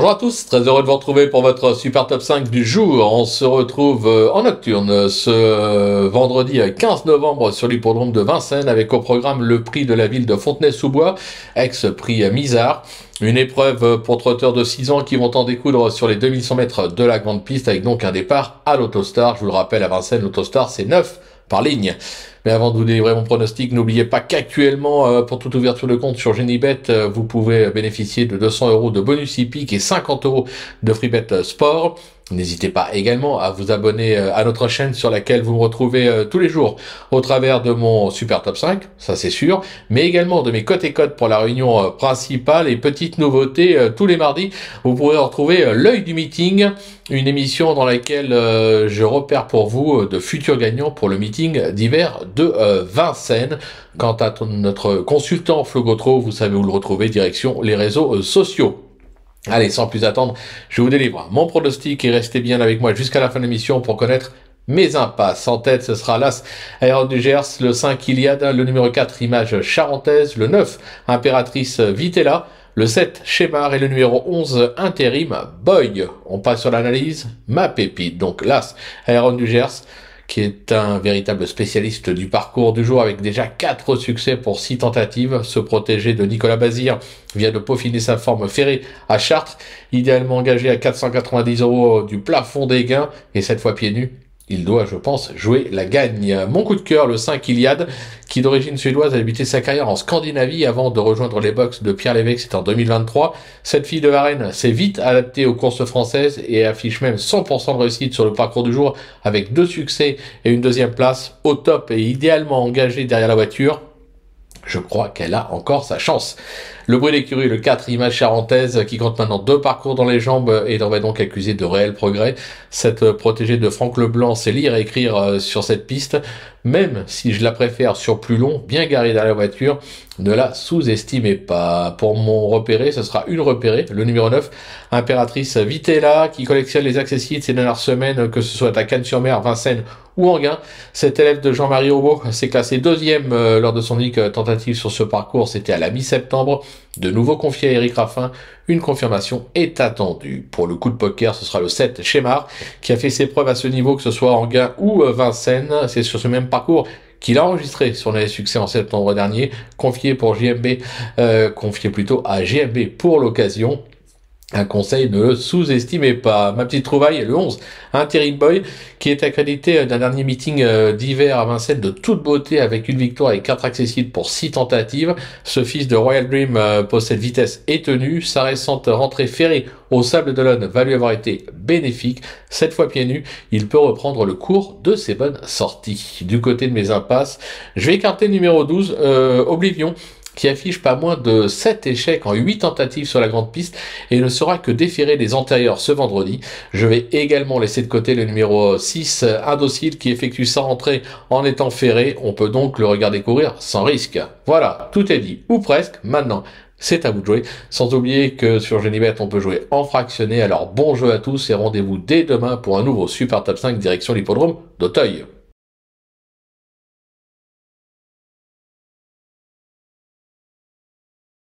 Bonjour à tous, très heureux de vous retrouver pour votre super top 5 du jour. On se retrouve en nocturne ce vendredi 15 novembre sur l'hippodrome de Vincennes avec au programme le prix de la ville de Fontenay-sous-Bois, ex-prix Misard. Une épreuve pour trotteurs de 6 ans qui vont en découdre sur les 2100 mètres de la grande piste avec donc un départ à l'Autostar. Je vous le rappelle, à Vincennes, l'Autostar c'est 9 par ligne. Mais avant de vous délivrer mon pronostic, n'oubliez pas qu'actuellement, pour toute ouverture de compte sur Genibet, vous pouvez bénéficier de 200 € de bonus hippique et 50 € de FreeBet Sport. N'hésitez pas également à vous abonner à notre chaîne sur laquelle vous me retrouvez tous les jours au travers de mon super top 5, ça c'est sûr, mais également de mes cotes et codes pour la réunion principale et petite nouveauté tous les mardis. Vous pourrez retrouver l'œil du meeting, une émission dans laquelle je repère pour vous de futurs gagnants pour le meeting d'hiver de Vincennes. Quant à notre consultant Flo Gautreau, vous savez où le retrouver, direction les réseaux sociaux. Allez, sans plus attendre, je vous délivre mon pronostic et restez bien avec moi jusqu'à la fin de l'émission pour connaître mes impasses. En tête, ce sera l'As Aéron du Gers, le 5 Iliad, le numéro 4 Image Charentaise, le 9 Impératrice Vitella, le 7 Shemar et le numéro 11 Intérim Boy. On passe sur l'analyse, ma pépite. Donc l'As Aéron du Gers, qui est un véritable spécialiste du parcours du jour avec déjà 4 succès pour 6 tentatives. Ce protégé de Nicolas Bazir vient de peaufiner sa forme ferrée à Chartres, idéalement engagé à 490 € du plafond des gains, et cette fois pieds nus. Il doit, je pense, jouer la gagne. Mon coup de cœur, le 5 Iliad, qui d'origine suédoise a débuté sa carrière en Scandinavie avant de rejoindre les box de Pierre Lévesque, c'était en 2023. Cette fille de Varennes s'est vite adaptée aux courses françaises et affiche même 100% de réussite sur le parcours du jour avec 2 succès et une deuxième place au top et idéalement engagée derrière la voiture. Je crois qu'elle a encore sa chance. Le bruit d'écurie, le 4 Image Charentaise, qui compte maintenant 2 parcours dans les jambes et devrait donc accuser de réels progrès. Cette protégée de Franck Leblanc sait lire et écrire sur cette piste, même si je la préfère sur plus long, bien garée derrière la voiture. Ne la sous-estimez pas. Pour mon repéré, ce sera une repérée, le numéro 9, Impératrice Vitella, qui collectionne les accessibles ces dernières semaines, que ce soit à Cannes-sur-Mer, Vincennes ou Enghien. Cet élève de Jean-Marie Aubeau s'est classé 2e lors de son unique tentative sur ce parcours, c'était à la mi-septembre. De nouveau confié à Eric Raffin, une confirmation est attendue. Pour le coup de poker, ce sera le 7 Shemar, qui a fait ses preuves à ce niveau, que ce soit Enghien ou Vincennes. C'est sur ce même parcours qu'il a enregistré son succès en septembre dernier, confié plutôt à GMB pour l'occasion. Un conseil, ne le sous-estimez pas. Ma petite trouvaille, le 11, Intérim Boy, qui est accrédité d'un dernier meeting d'hiver à Vincennes de toute beauté avec une victoire et 4 accessibles pour 6 tentatives. Ce fils de Royal Dream possède vitesse et tenue. Sa récente rentrée ferrée au Sable d'Olonne va lui avoir été bénéfique. Cette fois pieds nus, il peut reprendre le cours de ses bonnes sorties. Du côté de mes impasses, je vais écarter le numéro 12, Oblivion, qui affiche pas moins de 7 échecs en 8 tentatives sur la grande piste et ne sera que déféré des antérieurs ce vendredi. Je vais également laisser de côté le numéro 6, Indocile, qui effectue sa rentrée en étant ferré. On peut donc le regarder courir sans risque. Voilà, tout est dit, ou presque. Maintenant, c'est à vous de jouer. Sans oublier que sur Genibet, on peut jouer en fractionné. Alors bon jeu à tous et rendez-vous dès demain pour un nouveau Super Top 5 direction l'hippodrome d'Auteuil.